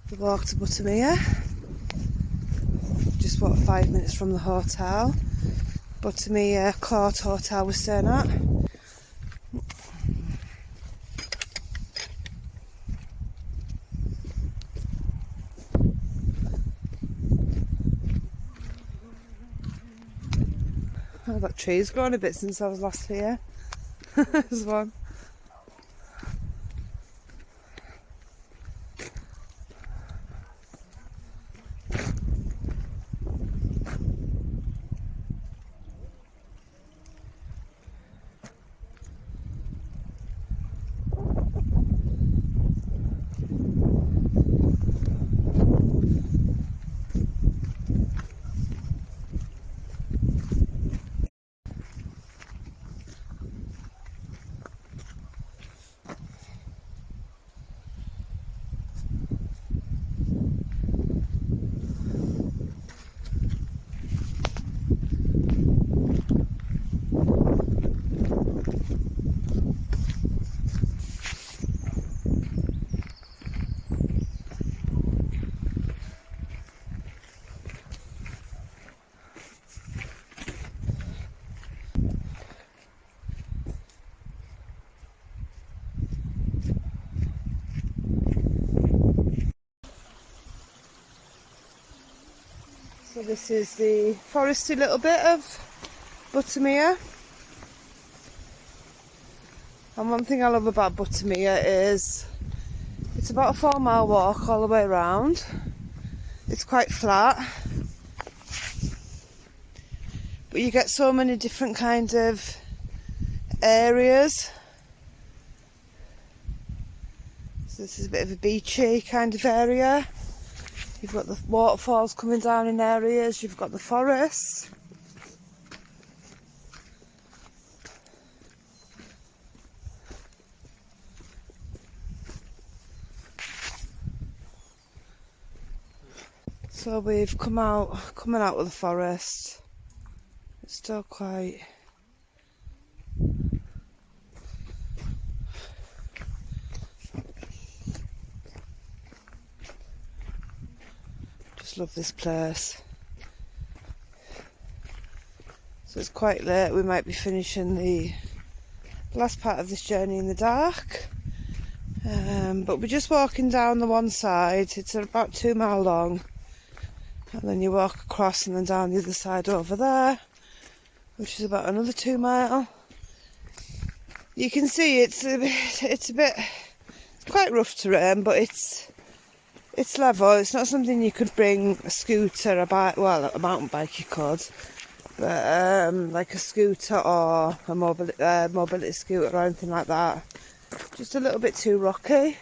The walk to Buttermere. Just what, 5 minutes from the hotel. Buttermere Court Hotel we're staying at. Oh, that tree's grown a bit since I was last here. There's one. So this is the foresty little bit of Buttermere. And one thing I love about Buttermere is it's about a 4-mile walk all the way around. It's quite flat, but you get so many different kinds of areas. So this is a bit of a beachy kind of area. You've got the waterfalls coming down in areas, you've got the forests. So we've coming out of the forest. It's still quite love this place. So it's quite late, we might be finishing the last part of this journey in the dark, but we're just walking down the one side. It's about 2 mile long, and then you walk across and then down the other side over there, which is about another 2 mile. You can see it's quite rough terrain, but it's level. It's not something you could bring a scooter, a mountain bike you could, but like a scooter or a mobility scooter or anything like that. Just a little bit too rocky.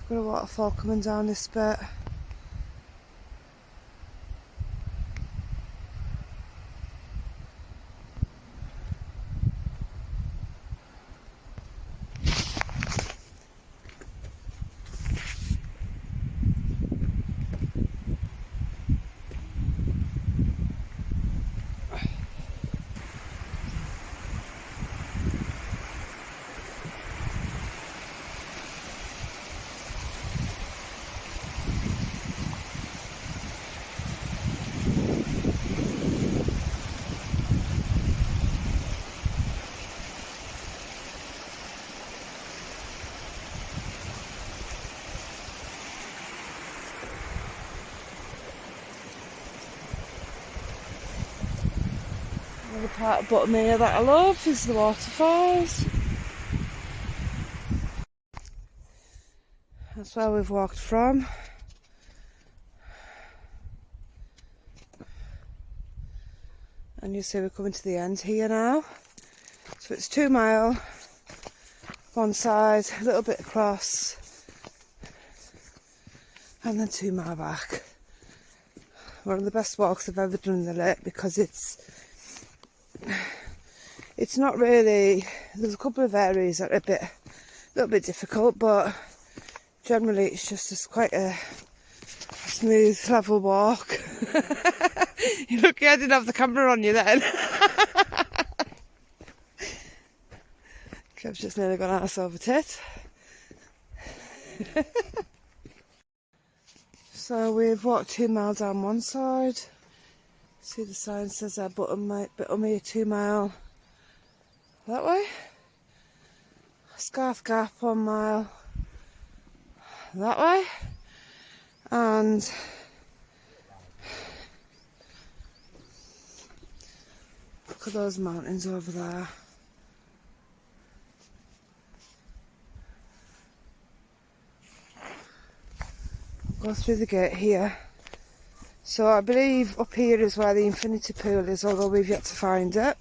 Got a waterfall coming down this bit. Another part of Buttermere that I love is the waterfalls. That's where we've walked from. And you see we're coming to the end here now. So it's 2 mile, one side, a little bit across, and then 2 mile back. One of the best walks I've ever done in the lake, because it's not really, there's a couple of areas that are a bit little bit difficult, but generally it's just quite a smooth, level walk. You're lucky I didn't have the camera on you then. Kev's just nearly gone ass over tit. So we've walked 2 miles down one side. See the sign says there, Buttermere 2 mile that way. Scarf Gap 1 mile that way. And look at those mountains over there. Go through the gate here. So I believe up here is where the infinity pool is, although we've yet to find it.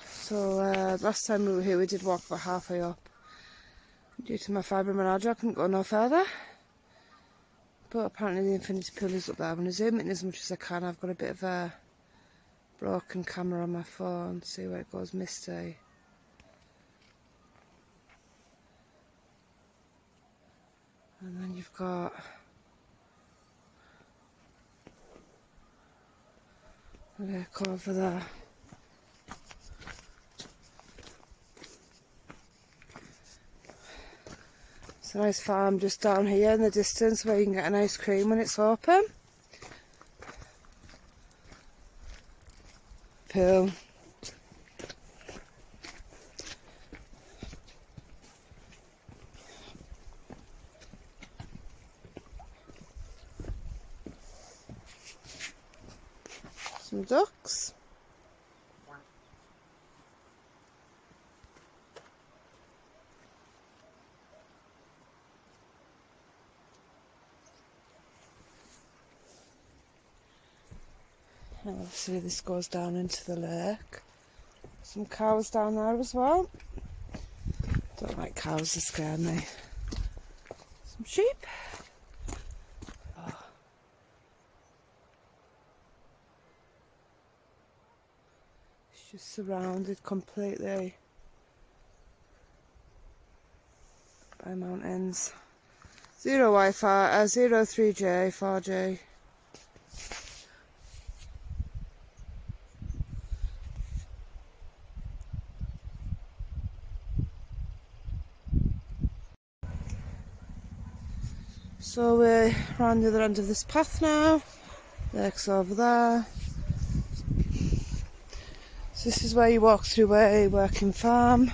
So last time we were here we did walk about halfway up. Due to my fibromyalgia I couldn't go no further. But apparently the infinity pool is up there. I'm going to zoom in as much as I can. I've got a bit of a broken camera on my phone. See where it goes misty. And then you've got a lake over there. It's a nice farm just down here in the distance where you can get an ice cream when it's open. Pool. Some ducks. And obviously this goes down into the lake. Some cows down there as well. Don't like cows, they scare me. Some sheep. Oh. It's just surrounded completely by mountains. 0 Wi-Fi, 03J, 4G. So we're around the other end of this path now. Lake's over there. So this is where you walk through a working farm.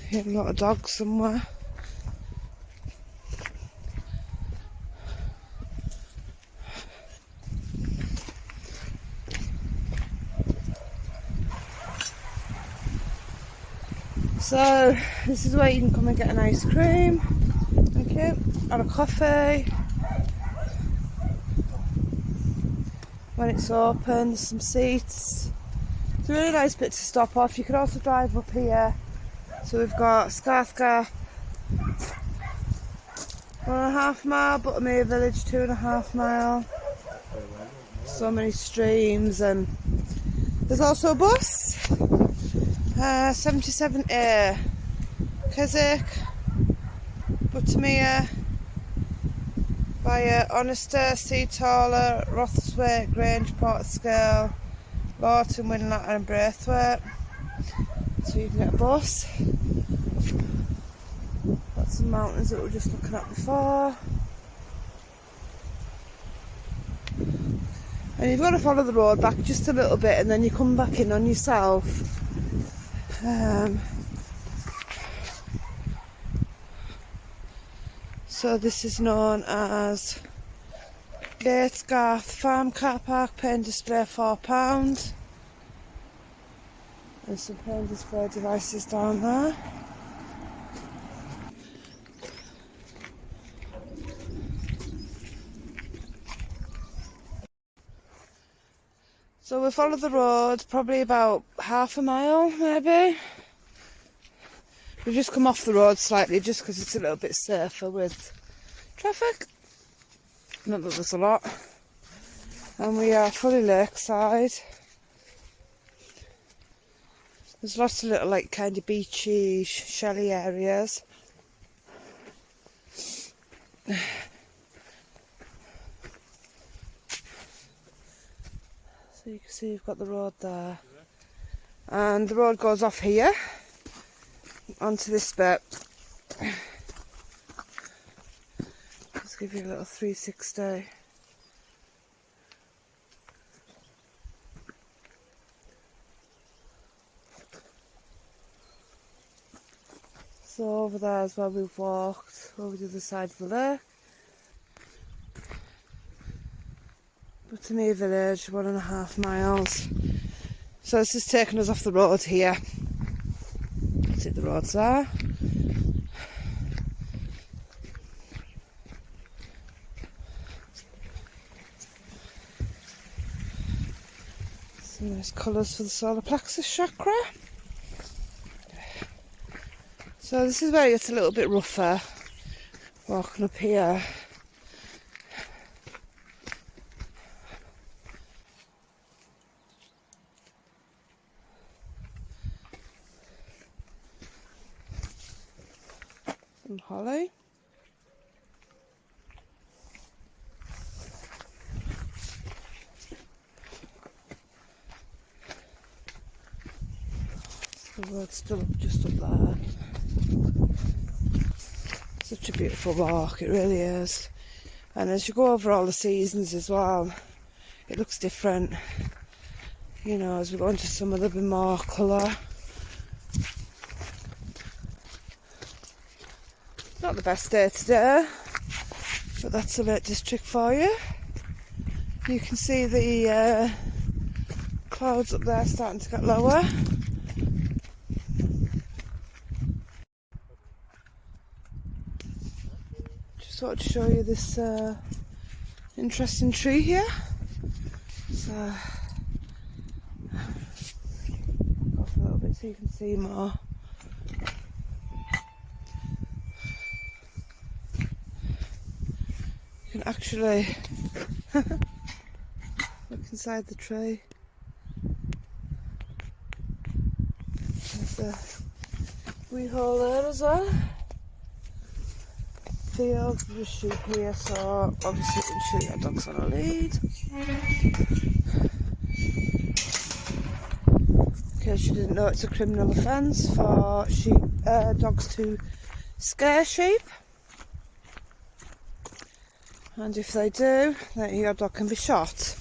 Hear a lot of dogs somewhere. So this is where you can come and get an ice cream, thank you, and a coffee. When it's open, there's some seats. It's a really nice bit to stop off. You can also drive up here. So we've got Scarf Gap, 1.5 mile, Buttermere Village 2.5 mile. So many streams, and there's also a bus. 77A, Keswick, Buttermere, via Honester, Seataller, Rothswaite, Grange, Portscale, Lawton, Winlatter and Braithwaite. So you can get a bus. Got some mountains that we were just looking at before. And you've got to follow the road back just a little bit and then you come back in on yourself. So this is known as Gates Garth Farm Car Park, paint display £4, and some paint display devices down there. So we followed the road probably about half a mile maybe. We've just come off the road slightly just because it's a little bit safer with traffic. Not that there's a lot. And we are fully lakeside. There's lots of little like kind of beachy, shelly areas. So you can see you've got the road there. And the road goes off here onto this bit. Just give you a little 360. So over there is where we've walked, over the other side of the lake. Buttermere village, 1.5 miles. So this is taking us off the road here. See the roads there. Some nice colours for the solar plexus chakra. So this is where it gets a little bit rougher, walking up here. Some holly. The road's still just up there. Such a beautiful walk, it really is. And as you go over all the seasons as well, it looks different. You know, as we go into some of the bit more colour. Not the best day today, but that's the Lake District for you. You can see the clouds up there starting to get lower. Just thought to show you this interesting tree here. So, back off a little bit so you can see more. You can actually look inside the tree. There's a wee hole there as well. Field, there's a sheep here, so obviously you can shoot your dogs on a lead. In case you didn't know, it's a criminal offence for dogs to scare sheep. And if they do, then your dog can be shot.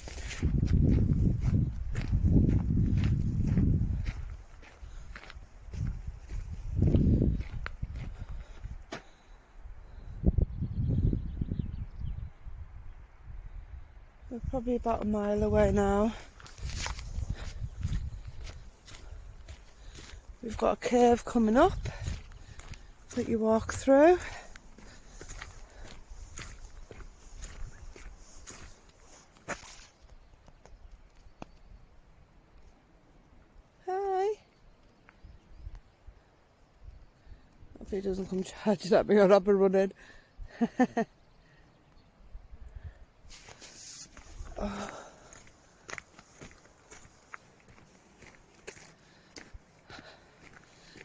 We're probably about a mile away now. We've got a cave coming up that you walk through. Hi. Hopefully he doesn't come charging at me or I'll be running. Oh.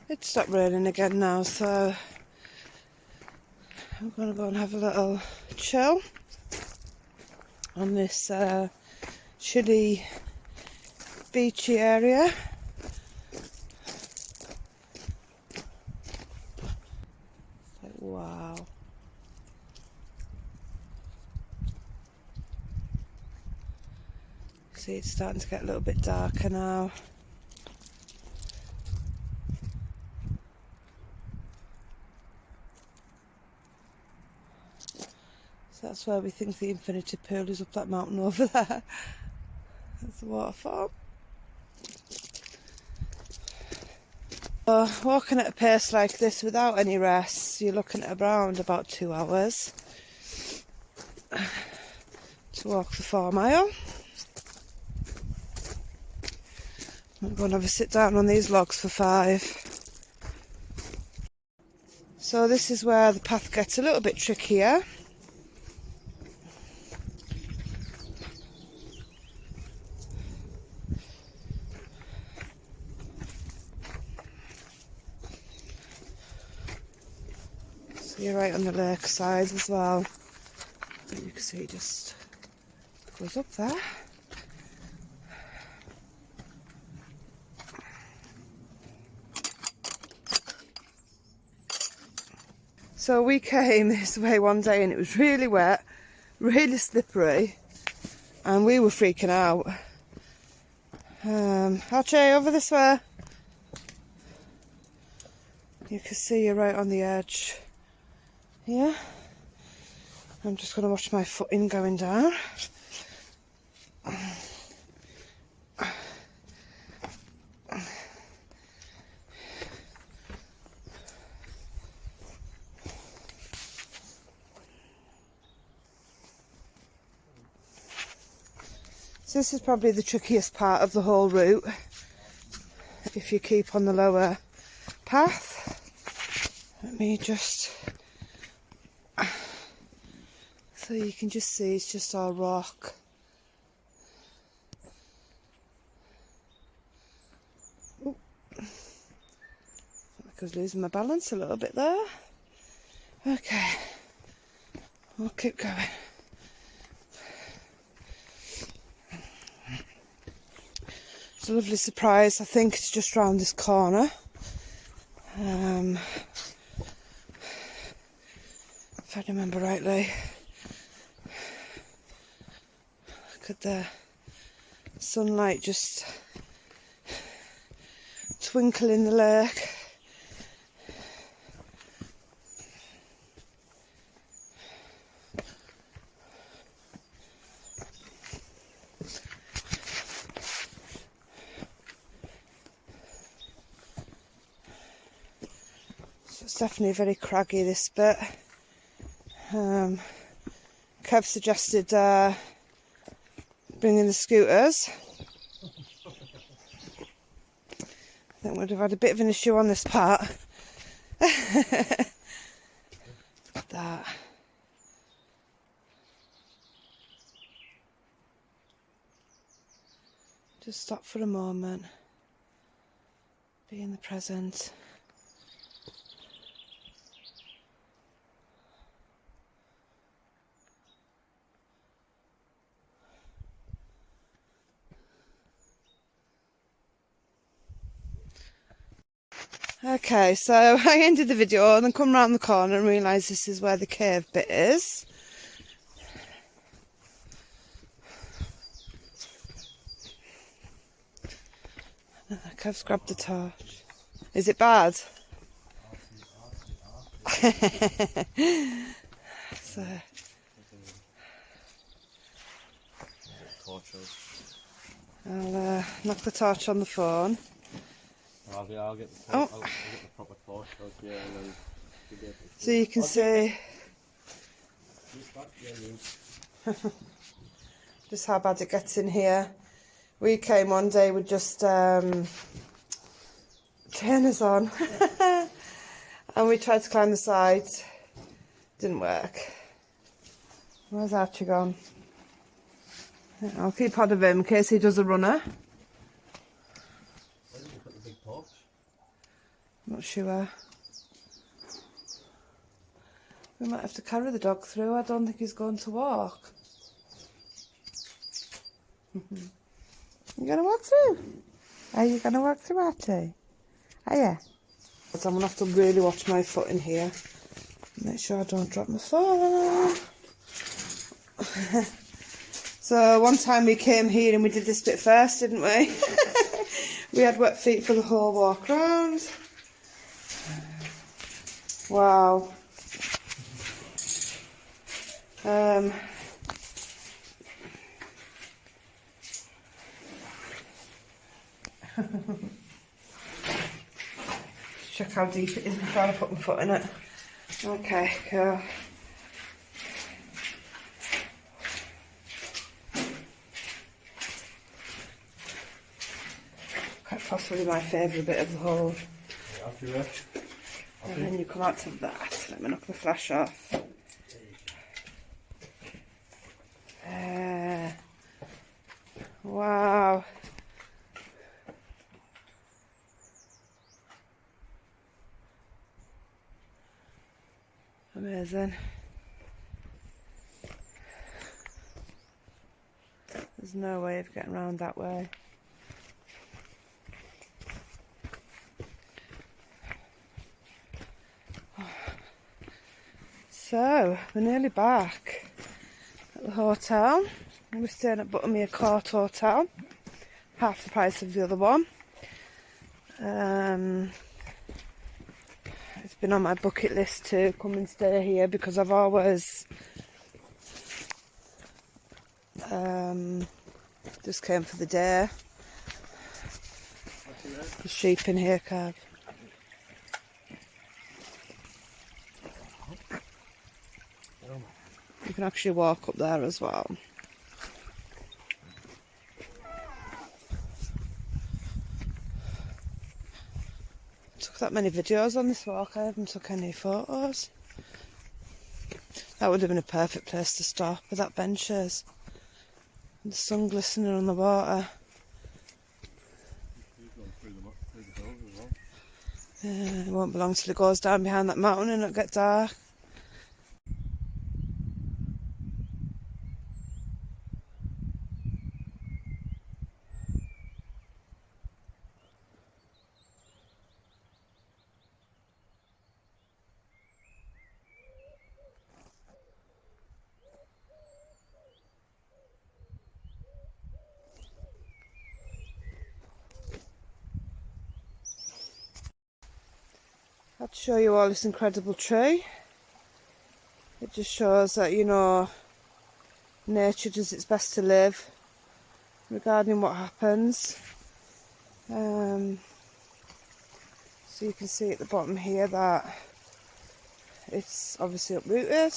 It's stopped raining again now, so I'm going to go and have a little chill on this chilly, beachy area. Like, wow. See, it's starting to get a little bit darker now. So that's where we think the infinity pool is, up that mountain over there. That's the waterfall. So, walking at a pace like this without any rest, you're looking at around about 2 hours to walk the 4 mile. I'm going to have a sit down on these logs for 5. So this is where the path gets a little bit trickier. You're right on the lake side as well. But you can see it just goes up there. So we came this way one day and it was really wet, really slippery, and we were freaking out. Archie, over this way. You can see you're right on the edge. Yeah. I'm just going to watch my footing going down. So this is probably the trickiest part of the whole route, if you keep on the lower path. Let me just, so you can just see it's just all rock. Ooh. I was losing my balance a little bit there. Okay, we'll keep going. It's a lovely surprise. I think it's just round this corner. If I remember rightly. Look at the sunlight just twinkle in the lake. It's definitely very craggy, this bit. Kev suggested bringing the scooters. I think we'd have had a bit of an issue on this part. Look at that. Just stop for a moment. Be in the present. Okay, so I ended the video and then come round the corner and realised this is where the cave bit is. Kev's grabbed the torch. Is it bad? So. I'll knock the torch on the phone. I'll get the proper torch out here and then... So you can see just how bad it gets in here. We came one day with just trainers on and we tried to climb the sides. Didn't work. Where's Archie gone? I'll keep hold of him in case he does a runner. Where did you put the big torch? Not sure. We might have to carry the dog through. I don't think he's going to walk. You going to walk through? Are you going to walk through, Archie? Are you? So I'm going to have to really watch my foot in here. Make sure I don't drop my phone. So one time we came here and we did this bit first, didn't we? We had wet feet for the whole walk round. Wow. Check how deep it is before I put my foot in it. Okay, cool. Quite possibly my favourite bit of the whole. And then you come out to that. Let me knock the flash off. Wow. Amazing. There's no way of getting around that way. So, we're nearly back at the hotel. We're staying at Buttermere Court Hotel, half the price of the other one. It's been on my bucket list to come and stay here because I've always just came for the day. The sheep in here, Cav. You can actually walk up there as well. Took that many videos on this walk. I haven't took any photos. That would have been a perfect place to stop with that benches. And the sun glistening on the water. It won't be long till it goes down behind that mountain and it'll get dark. I have to show you all this incredible tree. It just shows that, you know, nature does its best to live regarding what happens. So you can see at the bottom here that it's obviously uprooted.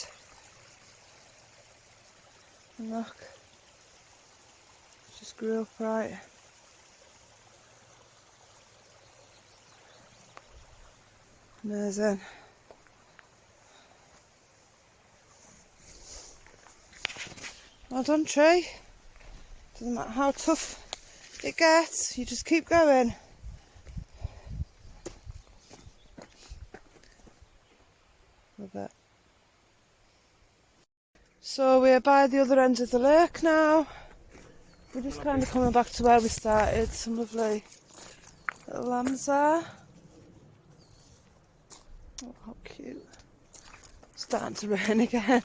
And look, it just grew up right. Amazing. Well done, tree. Doesn't matter how tough it gets, you just keep going. Love it. So we're by the other end of the lake now. We're just kind of coming back to where we started. Some lovely little lambs there. Oh, how cute. Starting to rain again.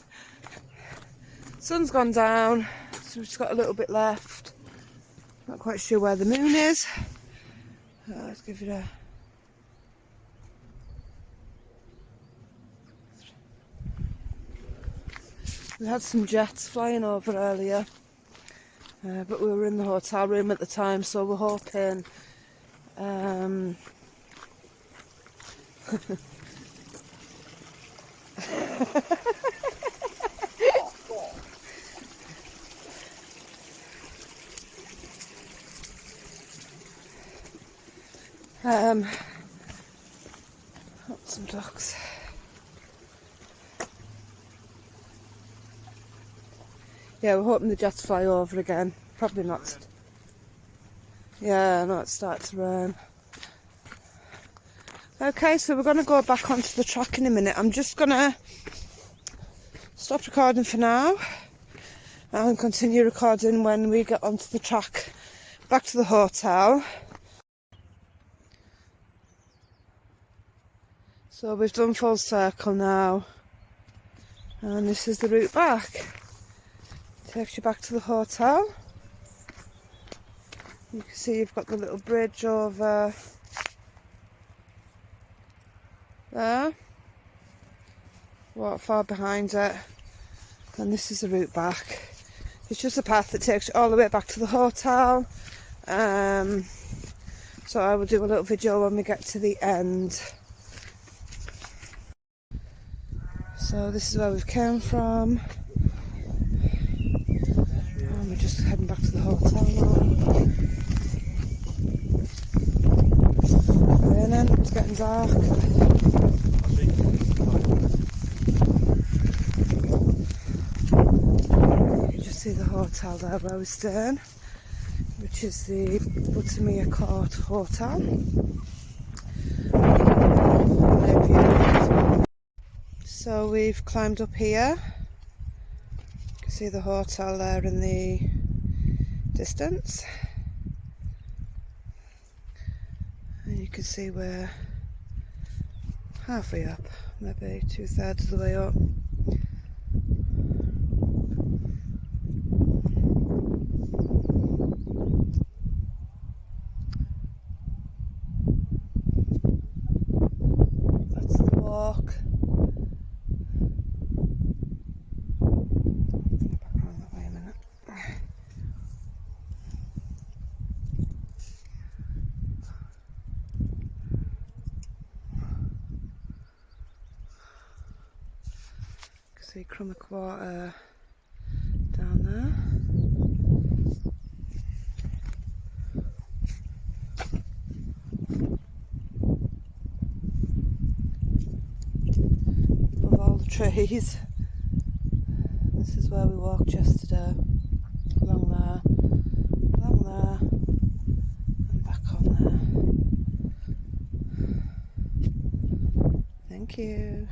Sun's gone down, so we've just got a little bit left. Not quite sure where the moon is. Let's give it a... We had some jets flying over earlier, but we were in the hotel room at the time, so we're hoping some ducks. Yeah, we're hoping the jets fly over again. Probably not. Yeah, no, it's starting to rain. Okay, so we're going to go back onto the track in a minute. I'm just going to stop recording for now and continue recording when we get onto the track back to the hotel. So we've done full circle now, and this is the route back. Takes you back to the hotel. You can see you've got the little bridge over there, waterfall behind it, and this is the route back. It's just a path that takes you all the way back to the hotel. So I will do a little video when we get to the end. So this is where we've come from. And we're just heading back to the hotel now. Raining, it's getting dark. You can just see the hotel there where we're staying, which is the Buttermere Court Hotel. So we've climbed up here. You can see the hotel there in the distance. And you can see we're halfway up, maybe 2/3 of the way up. That's the walk. Back around that way a minute. See Crummer Quarter down there. Above all the trees. This is where we walked yesterday. Along there, and back on there. Thank you.